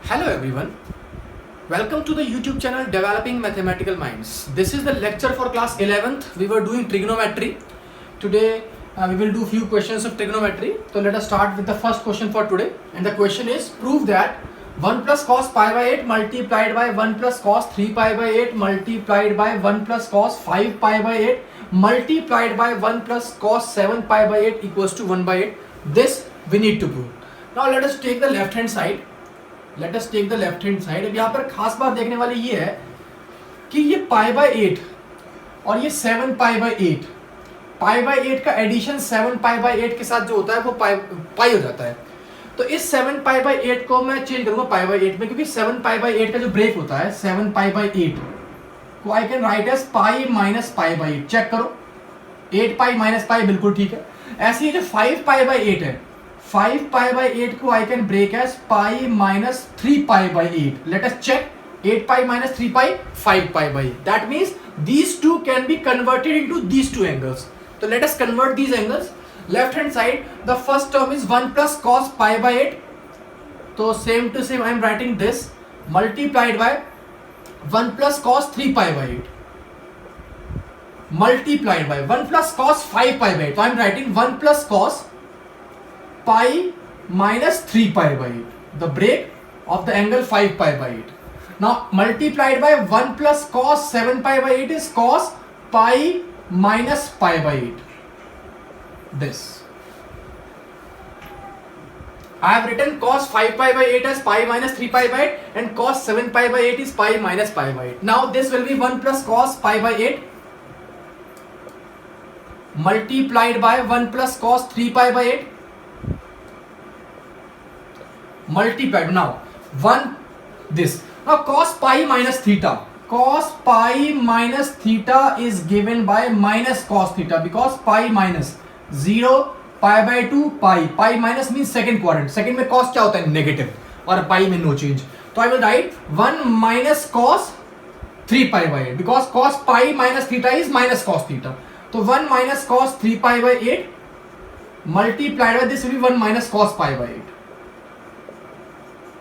Hello everyone, welcome to the YouTube channel Developing Mathematical Minds. This is the lecture for class 11th. We were doing trigonometry. Today we will do few questions of trigonometry. So let us start with the first question for today. And the question is, prove that 1 plus cos pi by 8 multiplied by 1 plus cos 3 pi by 8 multiplied by 1 plus cos 5 pi by 8 multiplied by 1 plus cos 7 pi by 8 equals to 1 by 8. This we need to prove. Now let us take the left hand side. अब यहाँ पर खास बात देखने वाली ये है कि ये पाई बाय 8 और ये 7 पाई बाय 8, पाई बाय 8 का एडिशन 7 पाई बाय 8 के साथ जो होता है वो पाई हो जाता है. तो इस 7 पाई बाय 8 को मैं चेंज करूंगा पाई बाय 8 में, क्योंकि 7 पाई बाय 8 का जो ब्रेक होता है 7 पाई बाय 8 को I can write as pi minus pi by 8. Check करो, 8 पाई माइनस पाई बिल्कुल ठीक है. ऐसे ही जो 5 पाई बाय 8 है, 5 pi by 8 को I can break as pi minus 3 pi by 8. Let us check. 8 pi minus 3 pi, 5 pi by 8. That means these two can be converted into these two angles. So let us convert these angles. Left hand side, the first term is 1 plus cos pi by 8. So same to same I am writing this multiplied by 1 plus cos 3 pi by 8 multiplied by 1 plus cos 5 pi by 8. So I am writing 1 plus cos pi minus 3 pi by 8, the break of the angle 5 pi by 8. Now multiplied by 1 plus cos 7 pi by 8 is cos pi minus pi by 8. This I have written cos 5 pi by 8 as pi minus 3 pi by 8 and cos 7 pi by 8 is pi minus pi by 8. Now this will be 1 plus cos pi by 8 multiplied by 1 plus cos 3 pi by 8 multiplied. Now 1 this. Now cos pi minus theta, cos pi minus theta is given by minus cos theta, because pi minus 0 pi by 2 pi minus means second quadrant. Second में cos क्या होता है? Negative, और pi में no change. तो I will write 1 minus cos 3 pi by 8, because cos pi minus theta is minus cos theta. तो 1 minus cos 3 pi by 8 multiplied by this will be 1 minus cos pi by 8.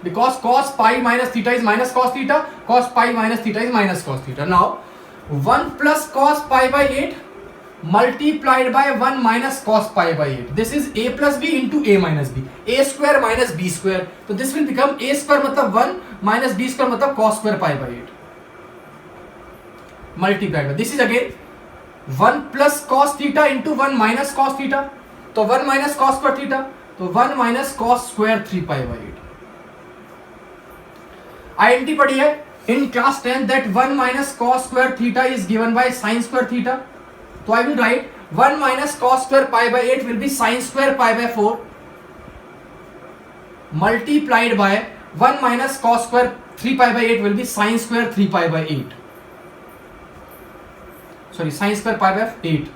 Because cos pi minus theta is minus cos theta, cos pi minus theta is minus cos theta. Now 1 plus cos pi by 8 multiplied by 1 minus cos pi by 8. This is a plus b into a minus b, a square minus b square. So this will become a square मतलब 1 minus b square मतलब cos square pi by 8 multiplied by this is again 1 plus cos theta into 1 minus cos theta. तो 1 minus cos square theta, तो 1 minus cos square 3 pi by 8. Identity पढ़ी है in class 10 that 1 minus cos square theta is given by sin square theta. तो I will write 1 minus cos square pi by 8 will be sin square pi by 4 multiplied by 1 minus cos square 3 pi by 8 will be sin square 3 pi by 8. Sorry, sin square pi by 8.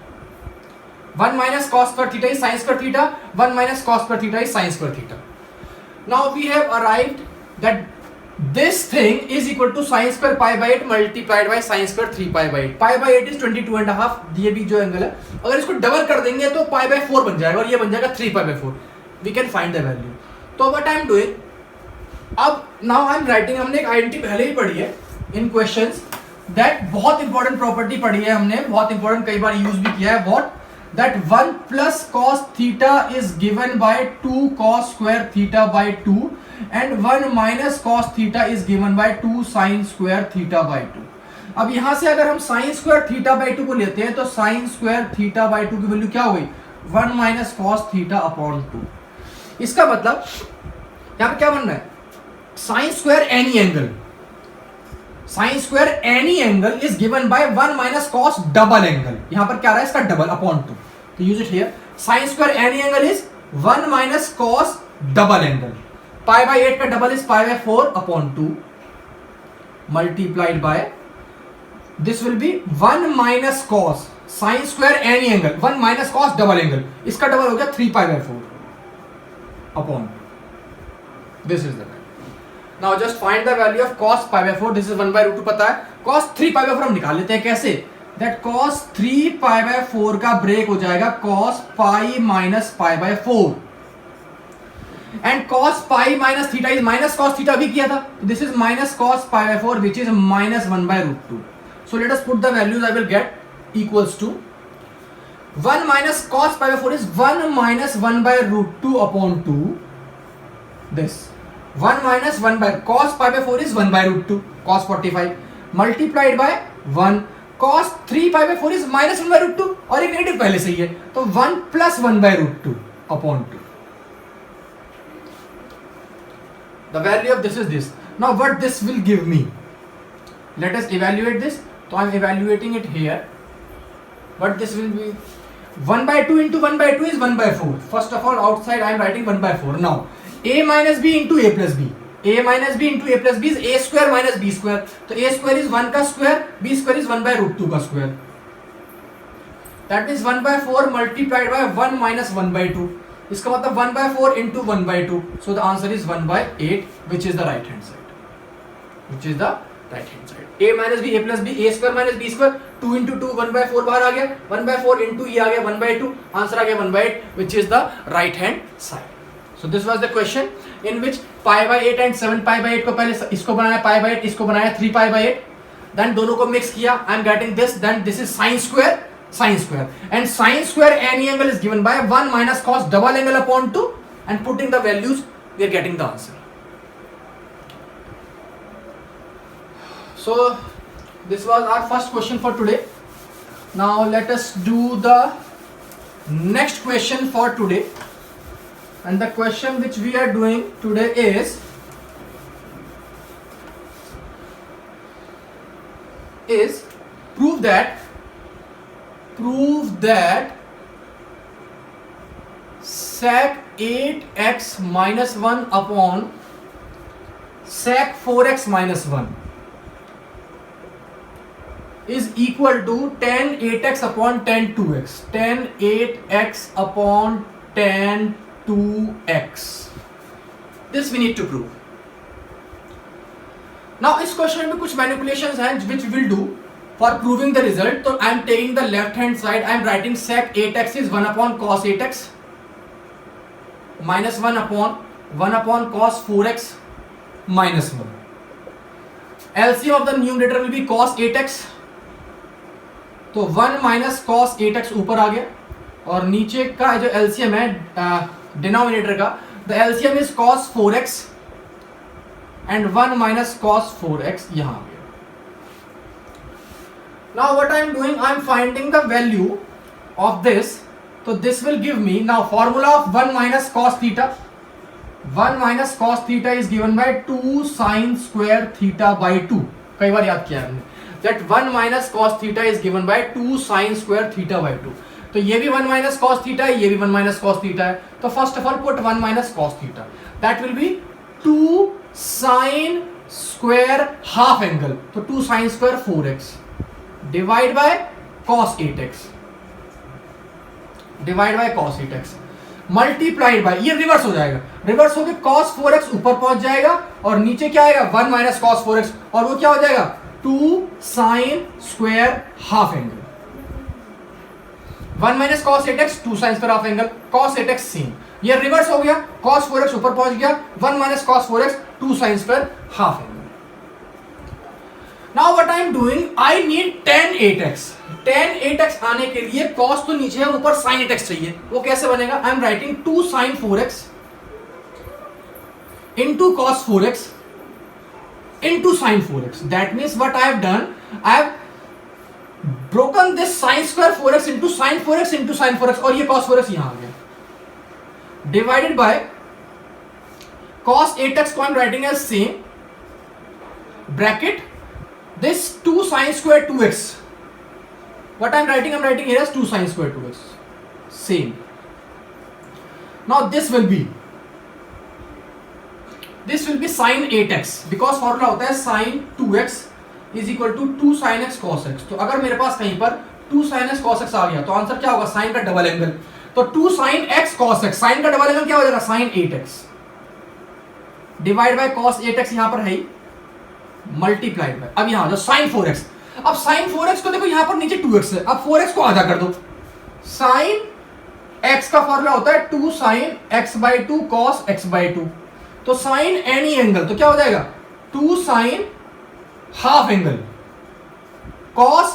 1 minus cos square theta is sin square theta, 1 minus cos square theta is sin square theta. Now we have arrived that this thing is equal to sin square pi by 8 multiplied by sin square 3 pi by 8. pi by 8 is 22.5. ये भी जो angle है अगर इसको double कर देंगे तो pi by 4 बन जाएगा और ये बन जाएगा 3 pi by 4. We can find the value. तो what I am doing, अब now I am writing, हमने एक आइडेंटिटी पहले ही पढ़ी है इन क्वेश्चंस, that बहुत इंपॉर्टेंट प्रॉपर्टी पढ़ी है हमने, बहुत इंपॉर्टेंट, कई बार यूज भी किया है. what that 1 plus cos theta is given by 2 cos square theta by 2 and 1 minus cos theta is given by 2 sin square theta by 2. अब यहां से अगर हम sin square theta by 2 को लेते हैं तो sin square theta by 2 की वैल्यू क्या हो गई? 1 minus cos theta upon 2. इसका मतलब यहां पे क्या बन रहा है? sin square any angle, sin square any angle is given by 1 minus cos double angle. यहां पर क्या रहा है? इसका डबल upon 2. तो use it here. sin square any angle is 1 minus cos double angle. pi by 8 का double is pi by 4 upon 2 multiplied by this will be 1 minus cos sin square any angle, 1 minus cos double angle, इसका double हो गया 3 pi by 4 upon this is the value. Now just find the value of cos pi by 4. This is 1 by root 2 पता है. cos 3 pi by 4 हम निकाल लेते हैं. कैसे? that cos 3 pi by 4 का ब्रेक हो जाएगा cos pi minus pi by 4. And cos pi minus theta is minus cos theta भी किया था, this is minus cos pi by 4 which is minus 1/√2. So let us put the values. I will get equals to 1 minus cos pi by 4 is 1 minus 1/√2 upon 2. This 1 minus 1 by cos pi by 4 is 1/√2 cos 45 multiplied by 1 cos 3 pi by 4 is minus 1/√2 और एक negative पहले से ही है तो 1 plus 1/√2 upon 2. The value of this is this. Now what this will give me? Let us evaluate this. So I am evaluating it here. What this will be? 1/2 into 1/2 is 1/4. First of all, outside I am writing 1/4. Now, a minus b into a plus b. A minus b into a plus b is a square minus b square. तो a square is 1 का square, b square is 1/√2 का square. That is 1/4 multiplied by 1 minus 1/2. इसका मतलब 1/4 into 1/2. So the answer is 1/8, which is the right hand side. Which is the right hand side. a minus b a plus b a square minus b square 2 into 2 1/4 बाहर आ गया 1/4 into ये आ गया 1/2 answer आ गया 1/8 which is the right hand side. So this was the question in which pi by 8 and 7 pi by 8 को पहले इसको बनाया pi by 8 इसको बनाया 3 pi by 8 then दोनों को मिक्स किया. I am getting this, then this is sin square and sin square any angle is given by 1 minus cos double angle upon 2 and putting the values we are getting the answer. So this was our first question for today. Now let us do the next question for today, and the question which we are doing today is prove that sec 8x minus 1 upon sec 4x minus 1 is equal to tan 8x upon tan 2x. Tan 8x upon tan 2x. This we need to prove. Now इस question में कुछ manipulations हैं which we will do for proving the result. So I am taking the left hand side. I am writing sec 8x is 1 upon cos 8x minus 1 upon cos 4x minus 1. LCM of the numerator will be cos 8x. तो 1 minus cos 8x ऊपर आ गया और नीचे का जो LCM है denominator का the LCM is cos 4x and 1 minus cos 4x यहां आ गया. Now what I am doing I am finding the value of this. तो this will give me now formula of 1 minus cos theta. 1 minus cos theta is given by 2 sin square theta by 2. कई बार याद किया हमने that 1 minus cos theta is given by 2 sin square theta by 2. तो ये भी 1 minus cos theta है, ये भी 1 minus cos theta है. तो first of all put 1 minus cos theta. That will be 2 sin square half angle. तो 2 sin square 4x divide by cos 8x. Divide by cos 8x. Multiplied by ये reverse हो जाएगा. Reverse होके cos 4x ऊपर पहुंच जाएगा और नीचे क्या आएगा 1 minus cos 4x और वो क्या हो जाएगा 2 sin square half angle. 1 minus cos 8x 2 sin square half angle cos 8x same. ये रिवर्स हो गया cos 4x ऊपर पहुंच गया 1 minus cos 4x 2 sin square half angle. Now what I am doing I need tan 8x. tan 8x आने के लिए cos तो नीचे है ऊपर sin 8x चाहिए. वो कैसे बनेगा I am writing 2 sin 4x into cos 4x into sin 4x. That means what I have done I have broken this sin square 4x into sin 4x into sin 4x और ये cos 4x यहां आ गया divided by cos 8x को I am writing as same bracket this 2 sin square 2x. What I am writing here as 2 sin square 2x same. Now this will be sin 8x because formula होता है sin 2x is equal to 2 sin x cos x. तो अगर मेरे पास कहीं पर 2 sin x cos x आ गया तो answer क्या होगा sin का डबल एंगल. तो 2 sin x cos x sin का डबल एंगल क्या हो जाएगा sin 8x divide by cos 8x यहां पर है ही मल्टीप्लाइड बाय अब यहां जो sin 4x. अब sin 4x को देखो यहां पर नीचे 2x है अब 4x को आधा कर दो sin x का फॉर्मूला होता है 2 साइन x/2 cos x/2। तो साइन एनी एंगल तो क्या हो जाएगा 2 sine half angle cos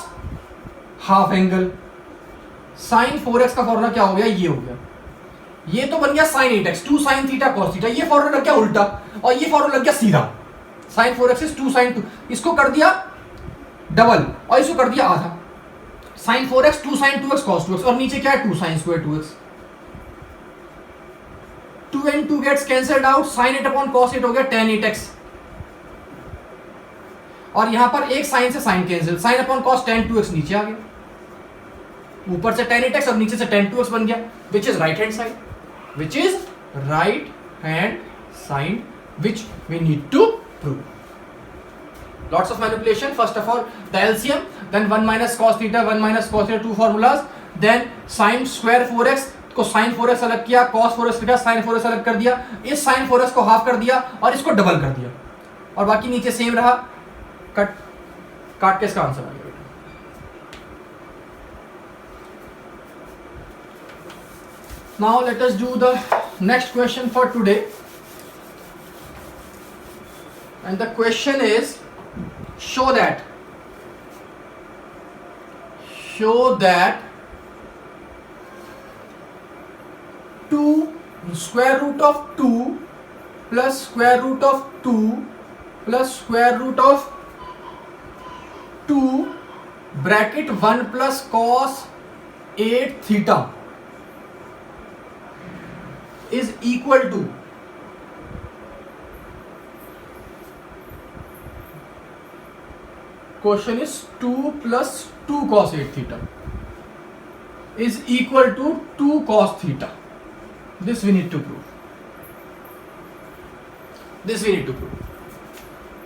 half angle. Sine 4x का फॉर्मूला क्या हो गया, ये हो गया, ये तो बन गया sine 8x 2 sine theta cos theta. ये फॉर्मूला लग गया उल्टा और ये फॉर्मूला लग गया सीधा। साइन 4x इज 2 साइन 2, इसको कर दिया डबल और इसको कर दिया आधा। Sign 4x 2 sign 2x cos 2x और नीचे क्या है 2 sine square 2x। 2 and 2 gets cancelled out, sin 8 upon cos 8 हो गया tan 8x और यहां पर एक साइन से sine cancel, sine upon cos tan 2x नीचे आ गया, ऊपर से tan 8x और नीचे से tan 2x बन गया, which is right hand side, which is right hand side, which we need to prove. Lots of manipulation. First of all, the LCM, then 1 minus cos theta, 1 minus cos theta, two formulas, then sin square 4x को sin 4x अलग किया, cos 4x लिखा, sin 4x अलग कर दिया, इस sin 4x को half कर दिया और इसको डबल कर दिया और बाकी नीचे सेम रहा। काट के इसका आंसर आ गया। Now let us do the next question for today, and the question is show that 2 square root of 2 plus square root of 2 plus square root of 2 bracket 1 plus cos 8 theta is equal to question is 2 plus 2 cos 8 theta is equal to 2 cos theta. This we need to prove.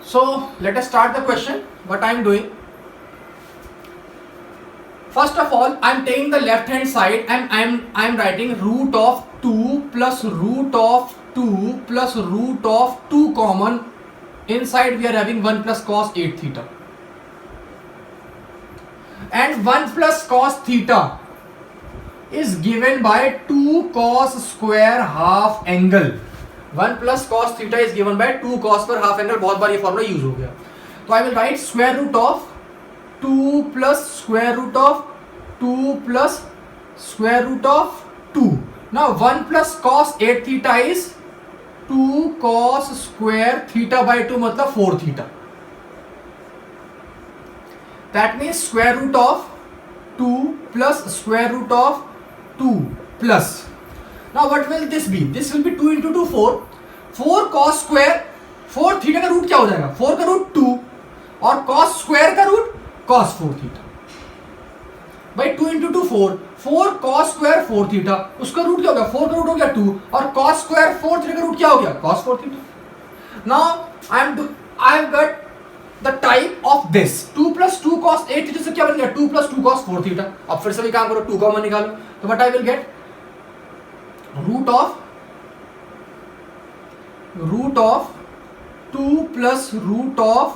So let us start the question. What I am doing, first of all I am taking the left hand side and I am writing root of 2 plus root of 2 plus root of 2 common. Inside we are having 1 plus cos 8 theta and 1 plus cos theta is given by 2 cos square half angle. 1 plus cos theta is given by 2 cos square half angle. बहुत बार ये formula use हो गया, तो I will write square root of 2 plus square root of 2 plus square root of 2. Now 1 plus cos 8 theta is 2 cos square theta by 2 मतलब 4 theta. That means square root of 2 plus square root of 2 plus. Now what will this be? This will be 2 into 2 4. 4 cos square 4 theta का root क्या हो जाएगा? 4 का root 2 और cos square का root cos 4 theta. By 2 into 2 4. 4 cos square 4 theta. उसका root क्या हो गया? 4 का रूट हो गया 2 और cos square 4 theta का रूट क्या हो गया? cos 4 theta. Now I have got the type of this 2 plus 2 cos 8 theta से क्या बन गया 2 plus 2 cos 4 theta. अब फिर से भी काम करो 2 कॉमन निकालो तो what I will get root of 2 plus root of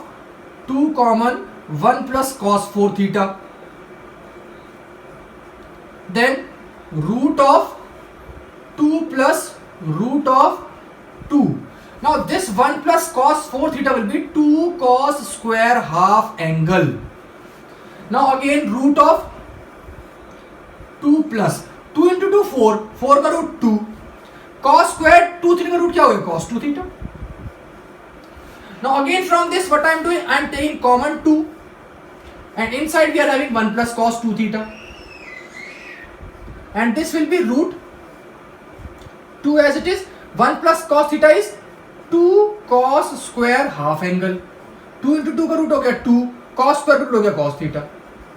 2 common 1 plus cos 4 theta, then root of 2 plus root of 2. Now this 1 plus cos 4 theta will be 2 cos square half angle. Now again root of 2 plus 2 into 2 4, 4 का root 2, cos square 2 theta का root क्या हो गया cos 2 theta. Now again from this what I am doing, I am taking common 2 and inside we are having 1 plus cos 2 theta and this will be root 2 as it is. 1 plus cos theta is 2 cos square half angle. 2 into 2 का root हो गया 2, cos square root हो गया cos theta,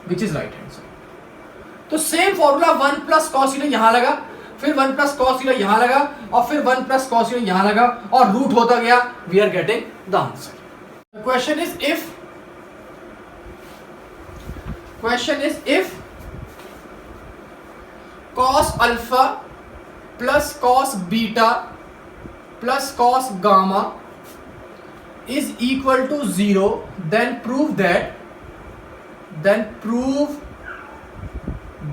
which is right hand side. तो same formula 1 plus cos theta यहां लगा, फिर 1 plus cos theta यहां लगा और फिर 1 प्लस cos थीटा यहां लगा और रूट होता गया. We are getting the answer. The question is if cos alpha plus cos beta plus cos gamma is equal to 0, then prove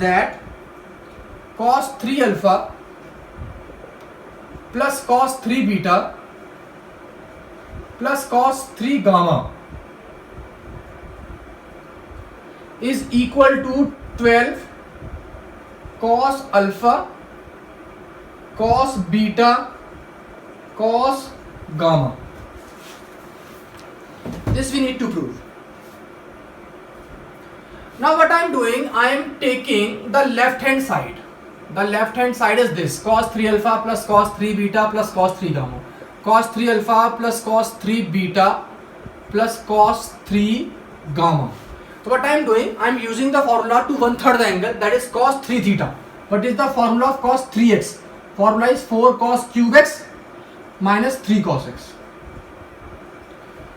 that cos 3 alpha plus cos 3 beta plus cos 3 gamma is equal to 12 cos alpha cos beta cos gamma. This we need to prove. Now what I am doing, I am taking the left hand side. The left hand side is this: cos 3 alpha plus cos 3 beta plus cos 3 gamma. Cos 3 alpha plus cos 3 beta plus cos 3 gamma. So what I am doing, I am using the formula to 1/3 the angle, that is cos 3 theta. What is the formula of cos 3x? Formula is 4 cos cube x minus 3 cos x.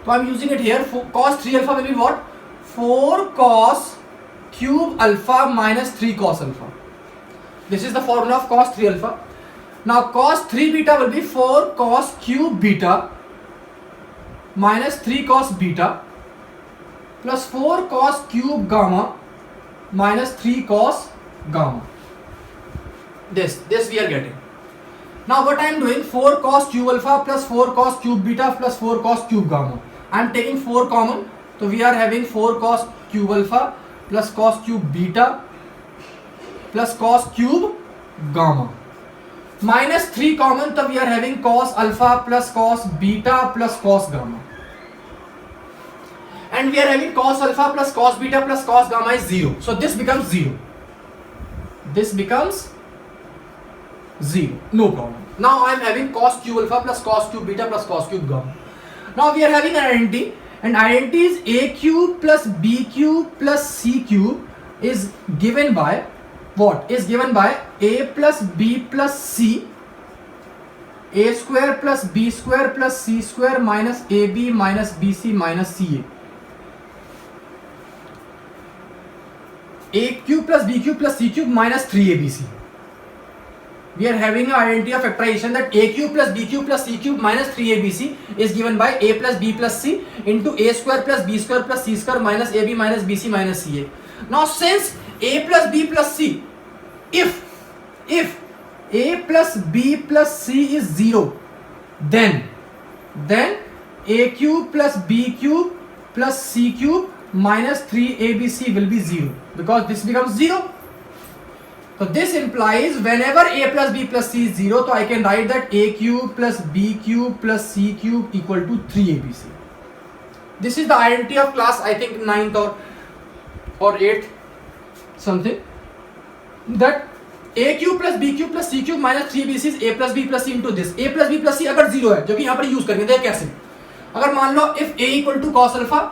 So I am using it here. Cos 3 alpha will be what? 4 cos cube alpha minus 3 cos alpha. This is the formula of cos 3 alpha. Now cos 3 beta will be 4 cos cube beta minus 3 cos beta plus 4 cos cube gamma minus 3 cos gamma. This we are getting. Now what I am doing, 4 cos cube alpha plus 4 cos cube beta plus 4 cos cube gamma. I am taking 4 common, so we are having 4 cos cube alpha plus cos cube beta plus cos cube gamma minus 3 common, so we are having cos alpha plus cos beta plus cos gamma, and we are having cos alpha plus cos beta plus cos gamma is 0. So this becomes 0. This becomes 0. No problem. Now I am having cos cube alpha plus cos cube beta plus cos cube gamma. Now we are having an identity, and identity is a cube plus b cube plus c cube is given by what? Is given by a plus b plus c, a square plus b square plus c square minus ab minus bc minus ca. A cube plus b cube plus c cube minus 3abc. We are having an identity of factorization that a cube plus b cube plus c cube minus 3abc is given by a plus b plus c into a square plus b square plus c square minus ab minus bc minus ca. Now since a plus b plus c, if a plus b plus c is 0, then a cube plus b cube plus c cube minus 3abc will be 0, because this becomes 0. So this implies whenever a plus b plus c is 0, so I can write that a cube plus b cube plus c cube equal to 3abc. This is the identity of class, I think 9th or 8th something, that a cube plus b cube plus c cube minus 3abc is a plus b plus c into this. A plus b plus c अगर 0 है, जो कि यहाँ पर use करेंगे, देख कैसे. अगर मान लो if a equal to cos alpha,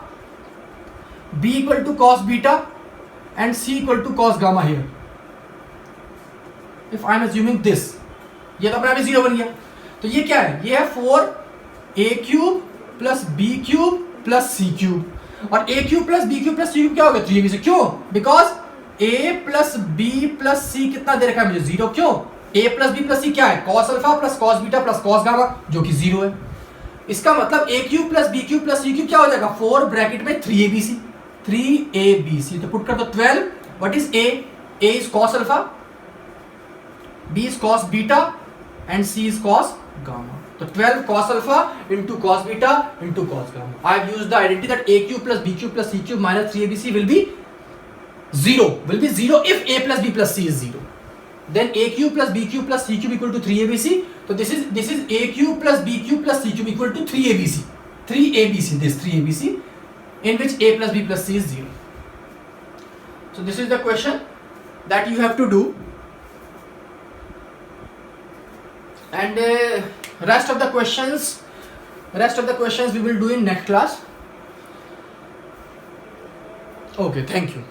b equal to cos beta and c equal to cos gamma here. If I am assuming this, ये तो अपने आप 0 बन गया. तो ये क्या है? ये है 4 a cube plus b cube plus c cube, और a cube plus b cube plus c cube क्या होगा? 3abc. क्यों? Because a plus b plus c कितना दे रखा है मुझे? 0. क्यों? a plus b plus c क्या है? cos alpha plus cos beta plus cos gamma, जो कि 0 है. इसका मतलब a cube plus b cube plus c cube क्या हो जाएगा? 4 ब्रैकेट में 3abc. तो पुट कर दो 12. What is a? a is cos alpha, b is cos beta and c is cos gamma. So 12 cos alpha into cos beta into cos gamma. I have used the identity that a cube plus b cube plus c cube minus 3abc will be 0. Will be 0 if a plus b plus c is 0. Then a cube plus b cube plus c cube equal to 3abc. So this is a cube plus b cube plus c cube equal to 3abc. 3abc. This 3abc in which a plus b plus c is 0. So this is the question that you have to do. And rest of the questions we will do in next class. Okay, thank you.